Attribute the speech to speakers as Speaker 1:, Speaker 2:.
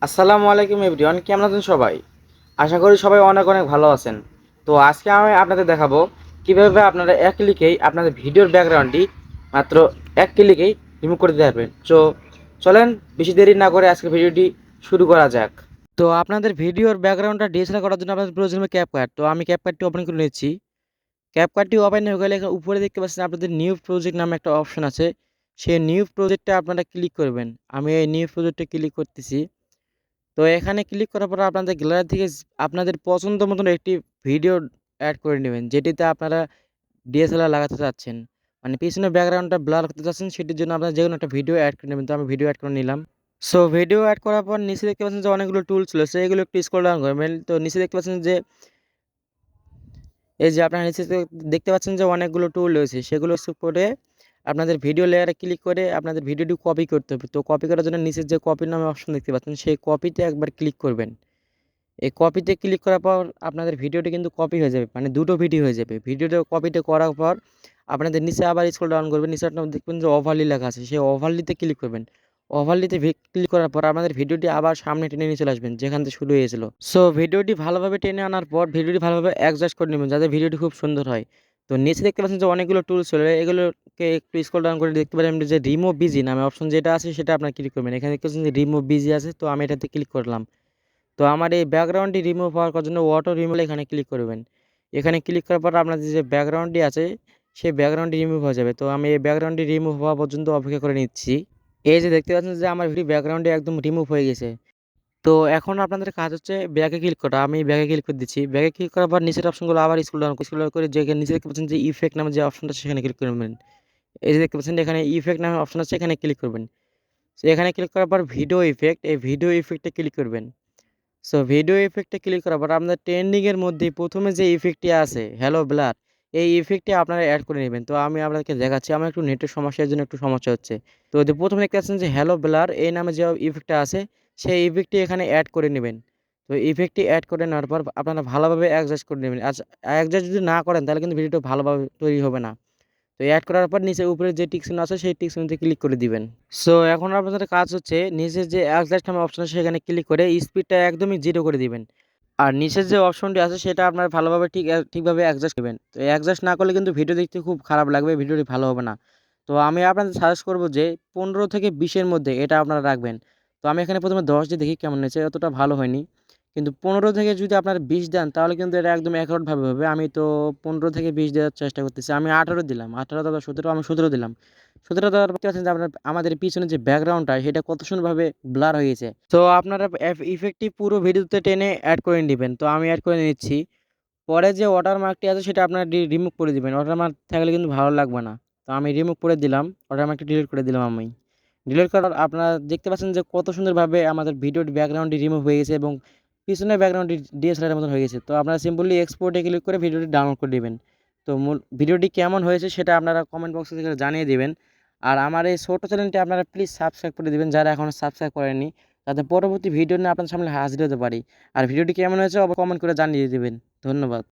Speaker 1: আসসালামু আলাইকুম এভরিওয়ান, কেমন আছেন সবাই? আশা করি সবাই অনেক অনেক ভালো আছেন। তো আজকে আমি আপনাদের দেখাবো কিভাবে আপনারা এক ক্লিকেই আপনাদের ভিডিওর ব্যাকগ্রাউন্ডটি মাত্র এক ক্লিকেই রিমুভ করে দিতে পারবেন। চলেন বেশি দেরি না করে আজকে ভিডিওটি শুরু করা যাক। তো আপনাদের ভিডিওর ব্যাকগ্রাউন্ডটা ডিএসএলআর করার জন্য আপনাদের প্রয়োজন হবে ক্যাপকাট। তো আমি ক্যাপকাটটি ওপেন করে নিচ্ছি। ক্যাপকাটটি ওপেন হয়ে গেলে এখানে উপরে দেখতে পাচ্ছেন আপনাদের নিউ প্রজেক্ট নামে একটা অপশন আছে। সেই নিউ প্রজেক্টে আপনারা ক্লিক করবেন। আমি এই নিউ প্রজেক্টে ক্লিক করতেছি। তো এখানে ক্লিক করার পর আপনাদের গ্যালারি থেকে আপনাদের পছন্দ মতন একটি ভিডিও অ্যাড করে নেবেন, যেটিতে আপনারা ডিএসএলআর লাগাতে চাচ্ছেন। মানে পিছনের ব্যাকগ্রাউন্ডটা ব্লার করতে চাচ্ছেন, সেটির জন্য আপনারা যেকোনো একটা ভিডিও অ্যাড করে নেবেন। তো আমি ভিডিও অ্যাড করে নিলাম। সো ভিডিও অ্যাড করার পর নিচে দেখতে পাচ্ছেন যে অনেকগুলো টুলস রয়েছে, এগুলো একটু স্ক্রল ডাউন করবেন। তো নিচে দেখতে পাচ্ছেন যে এই যে আপনারা নিচে দেখতে পাচ্ছেন যে অনেকগুলো টুল রয়েছে, সেগুলো করে আপনাদের ভিডিও লেয়ারে ক্লিক করে আপনাদের ভিডিওটি কপি করতে হবে। তো কপি করার জন্য নিচের যে কপি নামে অপশন দেখতে পাচ্ছেন, সেই কপিতে একবার ক্লিক করবেন। এই কপিতে ক্লিক করার পর আপনাদের ভিডিওটি কিন্তু কপি হয়ে যাবে, মানে দুটো ভিডিও হয়ে যাবে। ভিডিওটা কপিটা করার পর আপনাদের নিচে আবার স্ক্রল ডাউন করবেন, নিচে আপনারা দেখবেন যে ওভারলি লেখা আছে, সেই ওভারলিতে ক্লিক করবেন। ওভারলিতে ক্লিক করার পর আপনাদের ভিডিওটি আবার সামনে টেনে নিয়ে চলে আসবেন যেখান থেকে শুরু হয়েছিল। সো ভিডিওটি ভালোভাবে টেনে আনার পর ভিডিওটি ভালোভাবে অ্যাডজাস্ট করে নেবেন যাতে ভিডিওটি খুব সুন্দর হয়। তো নিচে দেখতে পাচ্ছেন যে অনেকগুলো টুলস ছিল, এগুলোকে একটু স্ক্রল ডাউন করে দেখতে পারেন যে রিমুভ বিজি নামে অপশন যেটা আছে সেটা আপনার ক্লিক করবেন। এখানে দেখতে পাচ্ছেন যে রিমুভ বিজি আছে, তো আমি এটাতে ক্লিক করলাম। তো আমার এই ব্যাকগ্রাউন্ডটি রিমুভ হওয়ার জন্য অটো রিমুভ এখানে ক্লিক করবেন। এখানে ক্লিক করার পর আপনাদের যে ব্যাকগ্রাউন্ডটি আছে সেই ব্যাকগ্রাউন্ডটি রিমুভ হয়ে যাবে। তো আমি এই ব্যাকগ্রাউন্ডটি রিমুভ হওয়া পর্যন্ত অপেক্ষা করে নিচ্ছি। এই যে দেখতে পাচ্ছেন যে আমার ভিডিও ব্যাকগ্রাউন্ডটি একদম রিমুভ হয়ে গেছে। তো এখন আপনাদের কাজ হচ্ছে ব্যাকে ক্লিক করা। আমি ব্যাকে ক্লিক করে দিচ্ছি। ব্যাকে ক্লিক করার পর নিচের অপশনগুলো আবার স্ক্রল ডাউন করে যেখানে নিচে দেখতে পাচ্ছেন যে ইফেক্ট নামে যে অপশনটা আছে সেখানে ক্লিক করবেন। এই যে দেখতে পাচ্ছেন এখানে ইফেক্ট নামে অপশন আছে, এখানে ক্লিক করবেন। তো এখানে ক্লিক করার পর ভিডিও ইফেক্ট, এই ভিডিও ইফেক্টে ক্লিক করবেন। সো ভিডিও ইফেক্টে ক্লিক করার পর আপনাদের ট্রেন্ডিং এর মধ্যে প্রথমে যে ইফেক্টটি আছে হ্যালো ব্লার, এই ইফেক্টটি আপনারা অ্যাড করে নেবেন। তো আমি আপনাদেরকে দেখাচ্ছি, আমার একটু নেটের সমস্যার জন্য একটু সমস্যা হচ্ছে। তো যে প্রথমে দেখতে পাচ্ছেন যে হ্যালো ব্লার এই নামে যে ইফেক্টটা আছে সেই ইফেক্টটি এখানে অ্যাড করে নেবেন। তো ইফেক্টটি অ্যাড করে নেওয়ার পর আপনারা ভালোভাবে অ্যাডজাস্ট করে নেবেন। আচ্ছা, অ্যাডজাস্ট যদি না করেন তাহলে কিন্তু ভিডিওটা ভালোভাবে তৈরি হবে না। তো এড করার পর নিচে উপরে যে টিক চিহ্ন আছে সেই টিক চিহ্নতে ক্লিক করে দিবেন। সো এখন আপনাদের কাজ হচ্ছে নিচে যে অ্যাডজাস্ট নামে অপশন আছে সেখানে ক্লিক করে স্পিডটা একদমই 0 করে দিবেন। আর নিচের যে অপশনটি আছে সেটা আপনারা ভালোভাবে ঠিকভাবে অ্যাডজাস্ট করবেন। তো অ্যাডজাস্ট না করলে কিন্তু ভিডিও দেখতে খুব খারাপ লাগবে, ভিডিওটি ভালো হবে না। তো আমি আপনাদের সাজেস্ট করব যে 15 থেকে 20 এর মধ্যে এটা আপনারা রাখবেন। তো আমি এখানে প্রথমে 10 দিয়ে দেখি কেমন হয়েছে, অতটা ভালো হয়নি। কিন্তু 15 থেকে যদি আপনারা 20 দেন তাহলে কিন্তু এটা একদম অ্যাকুরেটভাবে হবে। আমি তো 15 থেকে 20 দেওয়ার চেষ্টা করতেছি। আমি 18 দিলাম, 18 তারপর 17, আমি 17 দিলাম। 17 দেওয়ার পর দেখতে পাচ্ছেন যে আমাদের পিছনে যে ব্যাকগ্রাউন্ডটা সেটা কত সুন্দরভাবে ব্লার হয়ে গেছে। তো আপনারা ইফেক্টটি পুরো ভিডিওতে টেনে অ্যাড করে নিবেন। তো আমি অ্যাড করে নিচ্ছি। পরে যে ওয়াটারমার্কটি আছে সেটা আপনারা রিমুভ করে দিবেন। ওয়াটারমার্ক থাকলে কিন্তু ভালো লাগবে না। তো আমি রিমুভ করে দিলাম। ওয়াটারমার্কটি ডিলিট করে দিলাম আমি। ডিলিট করার আপনারা দেখতে পাচ্ছেন যে কত সুন্দরভাবে আমাদের ভিডিওর ব্যাকগ্রাউন্ডটি রিমুভ হয়ে গেছে এবং পিছনের ব্যাকগ্রাউন্ডটি ডিএসএলআর এর মতন হয়ে গেছে। তো আপনারা সিম্পলি এক্সপোর্টে ক্লিক করে ভিডিওটি ডাউনলোড করে দিবেন। তো মূল ভিডিওটি কেমন হয়েছে সেটা আপনারা কমেন্ট বক্সে থেকে জানিয়ে দিবেন। আর আমার এই ছোট্ট চ্যানেলটি আপনারা প্লিজ সাবস্ক্রাইব করে দিবেন যারা এখনও সাবস্ক্রাইব করেননি, যাতে পরবর্তী ভিডিও নিয়ে আপনাদের সামনে হাজির হতে পারি। আর ভিডিওটি কেমন হয়েছে কমেন্ট করে জানিয়ে দিবেন। ধন্যবাদ।